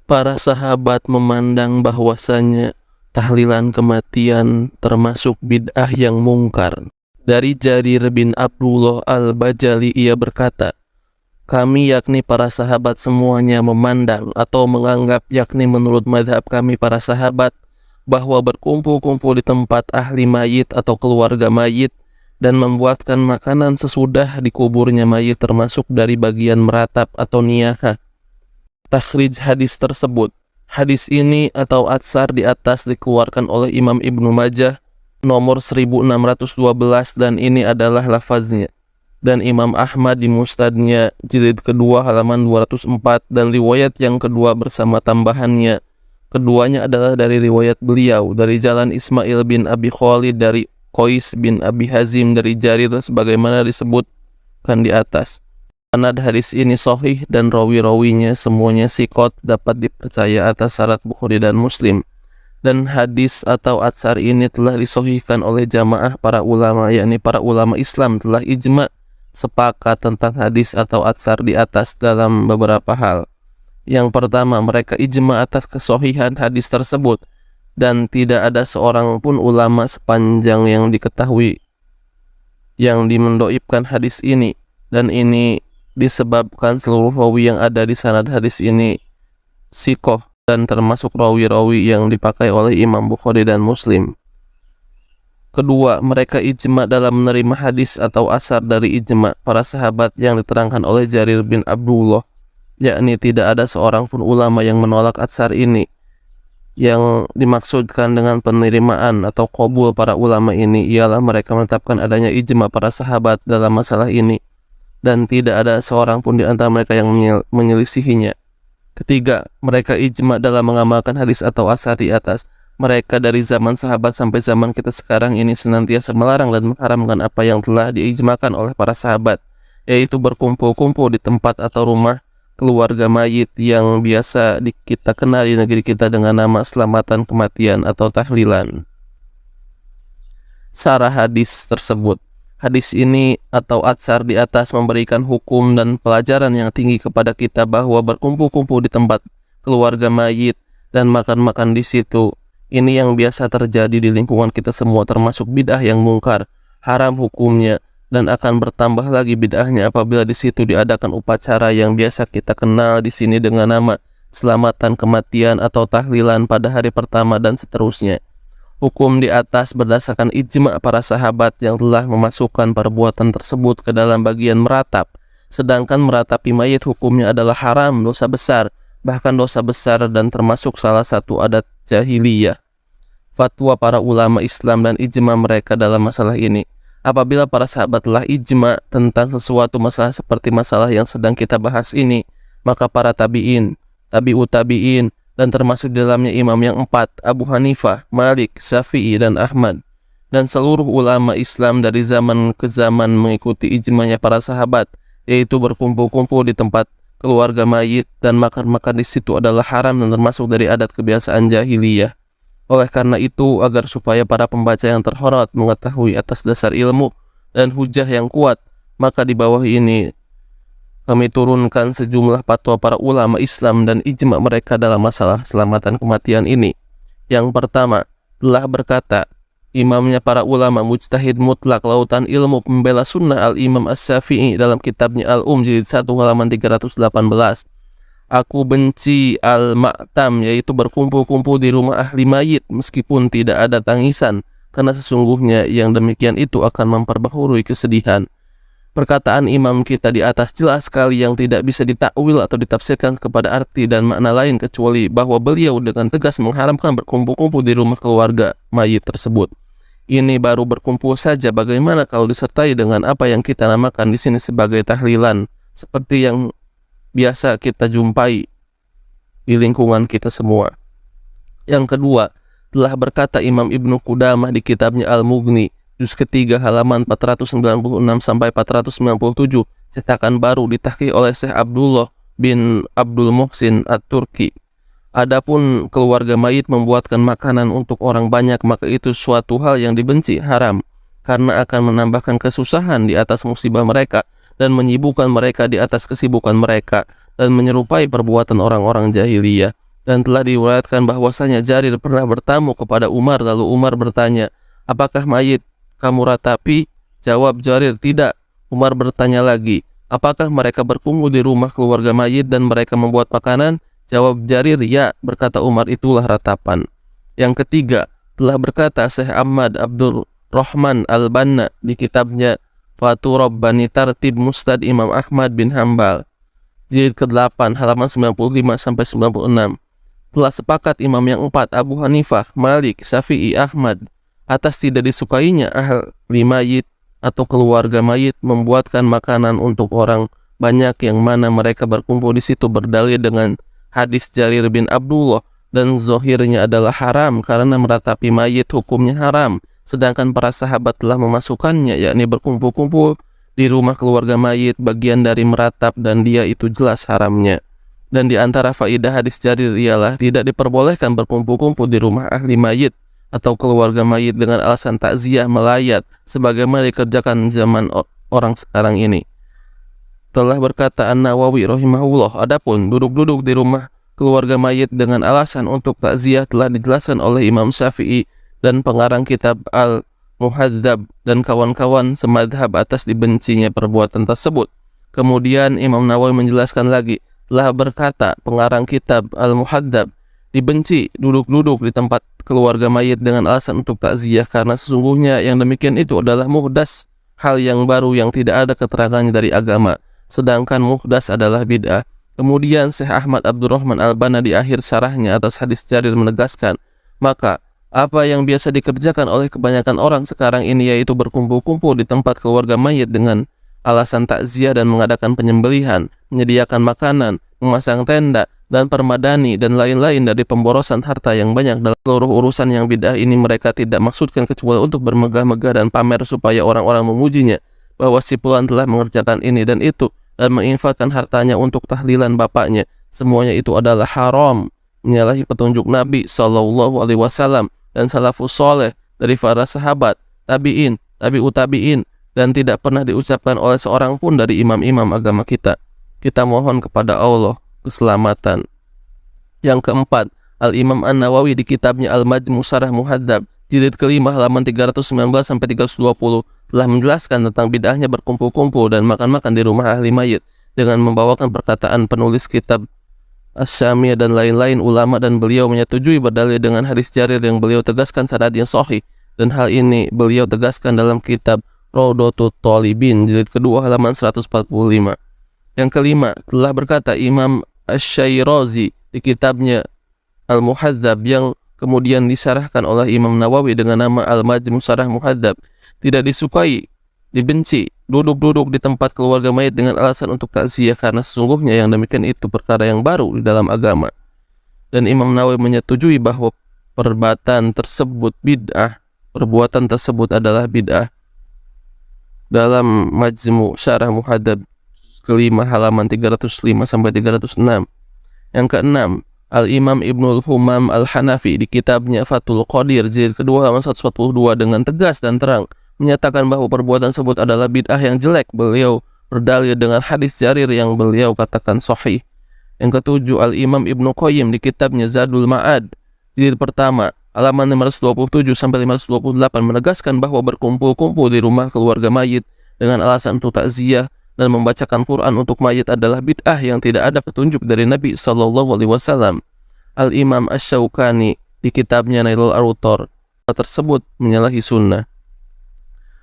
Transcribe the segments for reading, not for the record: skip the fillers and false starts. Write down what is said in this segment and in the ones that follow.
Para sahabat memandang bahwasanya tahlilan kematian termasuk bid'ah yang mungkar. Dari Jarir bin Abdullah al-Bajali ia berkata, kami yakni para sahabat semuanya memandang atau menganggap yakni menurut mazhab kami para sahabat bahwa berkumpul-kumpul di tempat ahli mayit atau keluarga mayit dan membuatkan makanan sesudah dikuburnya mayit termasuk dari bagian meratap atau niyahah. Takhrij hadis tersebut. Hadis ini atau atsar di atas dikeluarkan oleh Imam Ibnu Majah nomor 1612 dan ini adalah lafaznya. Dan Imam Ahmad di Musnadnya jilid kedua halaman 204 dan riwayat yang kedua bersama tambahannya. Keduanya adalah dari riwayat beliau dari jalan Ismail bin Abi Khalid dari Qais bin Abi Hazim dari Jarir sebagaimana disebutkan di atas. Sanad hadis ini sahih dan rawi-rawinya semuanya siqat dapat dipercaya atas syarat Bukhari dan Muslim. Dan hadis atau atsar ini telah disahihkan oleh jamaah para ulama, yakni para ulama Islam telah ijma' sepakat tentang hadis atau atsar di atas dalam beberapa hal. Yang pertama, mereka ijma' atas kesahihan hadis tersebut dan tidak ada seorang pun ulama sepanjang yang diketahui yang dimendoibkan hadis ini, dan ini disebabkan seluruh rawi yang ada di sanad hadis ini siqah dan termasuk rawi-rawi yang dipakai oleh Imam Bukhari dan Muslim. Kedua, mereka ijma' dalam menerima hadis atau asar dari ijma' para sahabat yang diterangkan oleh Jarir bin Abdullah, yakni tidak ada seorang pun ulama yang menolak atsar ini. Yang dimaksudkan dengan penerimaan atau qabul para ulama ini ialah mereka menetapkan adanya ijma' para sahabat dalam masalah ini dan tidak ada seorang pun di antara mereka yang menyelisihinya. Ketiga, mereka ijma' dalam mengamalkan hadis atau asar di atas. Mereka dari zaman sahabat sampai zaman kita sekarang ini senantiasa melarang dan mengharamkan apa yang telah diijmakan oleh para sahabat, yaitu berkumpul-kumpul di tempat atau rumah keluarga mayit yang biasa kita kenal di negeri kita dengan nama selamatan kematian atau tahlilan. Sarah hadis tersebut. Hadis ini atau atsar di atas memberikan hukum dan pelajaran yang tinggi kepada kita bahwa berkumpul-kumpul di tempat keluarga mayit dan makan-makan di situ, ini yang biasa terjadi di lingkungan kita semua termasuk bid'ah yang mungkar, haram hukumnya, dan akan bertambah lagi bid'ahnya apabila di situ diadakan upacara yang biasa kita kenal di sini dengan nama selamatan kematian atau tahlilan pada hari pertama dan seterusnya. Hukum di atas berdasarkan ijma' para sahabat yang telah memasukkan perbuatan tersebut ke dalam bagian meratap. Sedangkan meratapi mayit hukumnya adalah haram, dosa besar, bahkan dosa besar dan termasuk salah satu adat jahiliyah. Fatwa para ulama Islam dan ijma' mereka dalam masalah ini. Apabila para sahabat telah ijma' tentang sesuatu masalah seperti masalah yang sedang kita bahas ini, maka para tabi'in, tabi'ut tabi'in, dan termasuk di dalamnya imam yang 4, Abu Hanifah, Malik, Syafi'i, dan Ahmad, dan seluruh ulama Islam dari zaman ke zaman mengikuti ijma'nya para sahabat, yaitu berkumpul-kumpul di tempat keluarga mayit dan makan-makan di situ adalah haram dan termasuk dari adat kebiasaan jahiliyah. Oleh karena itu, agar supaya para pembaca yang terhormat mengetahui atas dasar ilmu dan hujah yang kuat, maka di bawah ini kami turunkan sejumlah fatwa para ulama Islam dan ijma' mereka dalam masalah selamatan kematian ini. Yang pertama, telah berkata imamnya para ulama mujtahid mutlak lautan ilmu pembela sunnah Al-Imam As-Syafi'i dalam kitabnya Al-Jilid 1 halaman 318. Aku benci al-ma'tam, yaitu berkumpul-kumpul di rumah ahli mayit meskipun tidak ada tangisan, karena sesungguhnya yang demikian itu akan memperbaharui kesedihan. Perkataan imam kita di atas jelas sekali yang tidak bisa ditakwil atau ditafsirkan kepada arti dan makna lain kecuali bahwa beliau dengan tegas mengharamkan berkumpul-kumpul di rumah keluarga mayit tersebut. Ini baru berkumpul saja, bagaimana kalau disertai dengan apa yang kita namakan di sini sebagai tahlilan, seperti yang biasa kita jumpai di lingkungan kita semua. Yang kedua, telah berkata Imam Ibnu Qudamah di kitabnya Al-Mughni, juz ketiga halaman 496 sampai 497, cetakan baru ditahqiq oleh Syekh Abdullah bin Abdul Muhsin At-Turki. Adapun keluarga mayit membuatkan makanan untuk orang banyak, maka itu suatu hal yang dibenci, haram, karena akan menambahkan kesusahan di atas musibah mereka dan menyibukkan mereka di atas kesibukan mereka dan menyerupai perbuatan orang-orang jahiliyah. Dan telah diriwayatkan bahwasanya Jarir pernah bertamu kepada Umar, lalu Umar bertanya, apakah mayit kamu ratapi? Jawab Jarir, tidak. Umar bertanya lagi, apakah mereka berkumpul di rumah keluarga mayit dan mereka membuat makanan? Jawab Jarir, ya. Berkata Umar, itulah ratapan. Yang ketiga, telah berkata Syekh Ahmad Abdul Rahman Al-Banna di kitabnya Fathur Bani Tartib Musnad Imam Ahmad bin Hambal, jilid ke-8 halaman 95-96. Telah sepakat imam yang 4, Abu Hanifah, Malik, Syafi'i, Ahmad, atas tidak disukainya ahli mayit atau keluarga mayit membuatkan makanan untuk orang banyak yang mana mereka berkumpul di situ berdalil dengan hadis Jarir bin Abdullah, dan zohirnya adalah haram karena meratapi mayit hukumnya haram, sedangkan para sahabat telah memasukkannya, yakni berkumpul-kumpul di rumah keluarga mayit bagian dari meratap, dan dia itu jelas haramnya. Dan di antara faidah hadis Jarir ialah tidak diperbolehkan berkumpul-kumpul di rumah ahli mayit atau keluarga mayit dengan alasan takziah melayat sebagaimana dikerjakan zaman orang sekarang ini. Telah berkata An-Nawawi rahimahullah, adapun duduk-duduk di rumah keluarga mayit dengan alasan untuk takziah telah dijelaskan oleh Imam Syafi'i dan pengarang kitab Al-Muhadzab dan kawan-kawan semadhab atas dibencinya perbuatan tersebut. Kemudian Imam Nawawi menjelaskan lagi, telah berkata pengarang kitab Al-Muhadzab, dibenci duduk-duduk di tempat keluarga mayit dengan alasan untuk takziah karena sesungguhnya yang demikian itu adalah muhdas, hal yang baru yang tidak ada keterangannya dari agama, sedangkan muhdas adalah bid'ah. Kemudian Syekh Ahmad Abdurrahman Al-Banna di akhir syarahnya atas hadis Jarir menegaskan, maka apa yang biasa dikerjakan oleh kebanyakan orang sekarang ini yaitu berkumpul-kumpul di tempat keluarga mayit dengan alasan takziah dan mengadakan penyembelihan, menyediakan makanan, memasang tenda, dan permadani, dan lain-lain dari pemborosan harta yang banyak dalam seluruh urusan yang bid'ah ini mereka tidak maksudkan kecuali untuk bermegah-megah dan pamer supaya orang-orang memujinya, bahwa si fulan telah mengerjakan ini dan itu, dan menginfakkan hartanya untuk tahlilan bapaknya. Semuanya itu adalah haram, menyalahi petunjuk Nabi SAW dan salafus soleh dari para sahabat, tabi'in, tabi'ut tabi'in, dan tidak pernah diucapkan oleh seorang pun dari imam-imam agama kita. Kita mohon kepada Allah keselamatan. Yang keempat, Al-Imam An-Nawawi di kitabnya Al-Majmu' Syarah Muhadzab, jilid ke-5 halaman 319-320 telah menjelaskan tentang bid'ahnya berkumpul-kumpul dan makan-makan di rumah ahli mayit dengan membawakan perkataan penulis kitab Asy-Syamiyah dan lain-lain ulama, dan beliau menyetujui berdalil dengan hadis Jarir yang beliau tegaskan sanadnya sahih, dan hal ini beliau tegaskan dalam kitab Raudhatut Thalibin jilid kedua halaman 145. Yang kelima, telah berkata Imam Asy-Syairazi di kitabnya Al-Muhadzab yang kemudian disarahkan oleh Imam Nawawi dengan nama Al-Majmu' Syarah Muhadzab, tidak disukai, dibenci duduk-duduk di tempat keluarga mayit dengan alasan untuk takziah karena sesungguhnya yang demikian itu perkara yang baru di dalam agama. Dan Imam Nawawi menyetujui bahwa perbuatan tersebut adalah bid'ah dalam Majmu' Syarah Muhadzab kelima halaman 305-306. Yang keenam, Al-Imam Ibnul Humam Al-Hanafi di kitabnya Fathul Qadir jilid kedua halaman 142 dengan tegas dan terang menyatakan bahwa perbuatan tersebut adalah bid'ah yang jelek. Beliau berdalil dengan hadis Jarir yang beliau katakan sahih. Yang ketujuh, Al-Imam Ibnu Qayyim di kitabnya Zadul Ma'ad jilid pertama halaman 527-528 menegaskan bahwa berkumpul-kumpul di rumah keluarga mayit dengan alasan untuk takziah dan membacakan Quran untuk mayit adalah bid'ah yang tidak ada petunjuk dari Nabi SAW. Al-Imam Asy-Syaukani di kitabnya Nailul Awtar tersebut menyalahi sunnah.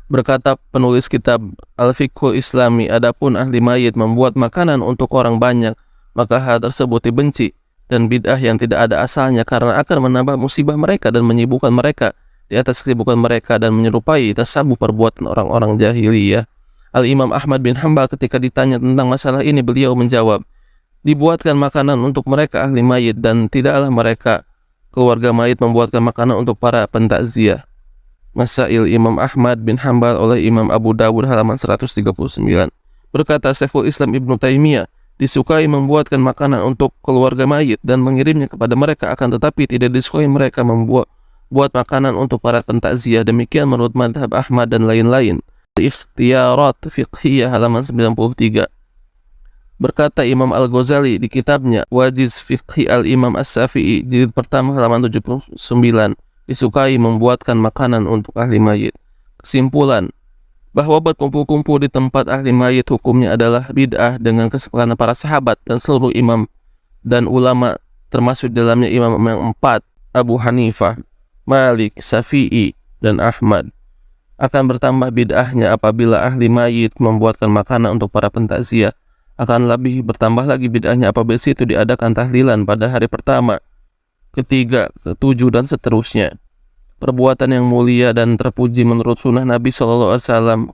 Berkata penulis kitab Al-Fiqhul Islami, adapun ahli mayit membuat makanan untuk orang banyak, maka hal tersebut dibenci dan bid'ah yang tidak ada asalnya karena akan menambah musibah mereka dan menyibukkan mereka di atas kesibukan mereka dan menyerupai tasabuh perbuatan orang-orang jahiliyah. Al-Imam Ahmad bin Hambal ketika ditanya tentang masalah ini, beliau menjawab, dibuatkan makanan untuk mereka ahli mayit dan tidaklah mereka keluarga mayit membuatkan makanan untuk para pentakziah. Masail Imam Ahmad bin Hambal oleh Imam Abu Dawud halaman 139. Berkata Syekhul Islam Ibnu Taimiyah, disukai membuatkan makanan untuk keluarga mayit dan mengirimnya kepada mereka, akan tetapi tidak disukai mereka membuat makanan untuk para pentakziah. Demikian menurut madhab Ahmad dan lain-lain. Ikhtiyarat Fiqhiyah halaman 93. Berkata Imam Al-Ghazali di kitabnya Wajiz Fiqhi Al-Imam As-Syafi'i jilid pertama halaman 79, disukai membuatkan makanan untuk ahli mayit. Kesimpulan, bahwa berkumpul-kumpul di tempat ahli mayit hukumnya adalah bid'ah dengan kesepakatan para sahabat dan seluruh imam dan ulama, termasuk dalamnya imam yang empat, Abu Hanifah, Malik, Syafi'i, dan Ahmad. Akan bertambah bid'ahnya apabila ahli mayit membuatkan makanan untuk para pentakziah. Akan lebih bertambah lagi bid'ahnya apabila situ diadakan tahlilan pada hari pertama, ketiga, ketujuh, dan seterusnya. Perbuatan yang mulia dan terpuji menurut sunnah Nabi SAW,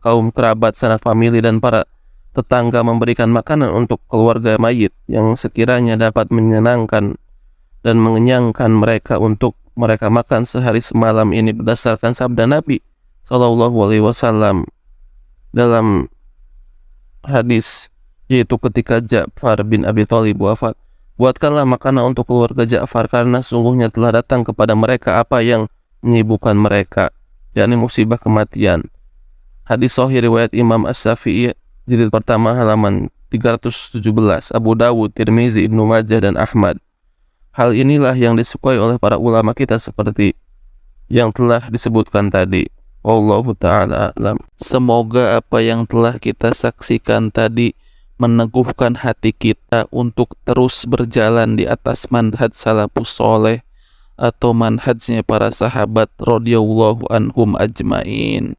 kaum kerabat, sanak famili, dan para tetangga memberikan makanan untuk keluarga mayit yang sekiranya dapat menyenangkan dan mengenyangkan mereka untuk mereka makan sehari semalam ini berdasarkan sabda Nabi SAW dalam hadis, yaitu ketika Ja'far bin Abi Thalib wafat. Buatkanlah makanan untuk keluarga Ja'far karena sungguhnya telah datang kepada mereka apa yang menyibukkan mereka, yakni musibah kematian. Hadis sahih riwayat Imam As-Syafi'i jilid pertama halaman 317, Abu Dawud, Tirmizi, Ibnu Majah, dan Ahmad. Hal inilah yang disukai oleh para ulama kita seperti yang telah disebutkan tadi. Wallahu ta'ala a'lam. Semoga apa yang telah kita saksikan tadi meneguhkan hati kita untuk terus berjalan di atas manhaj salafus soleh atau manhajnya para sahabat radhiyallahu anhum ajmain.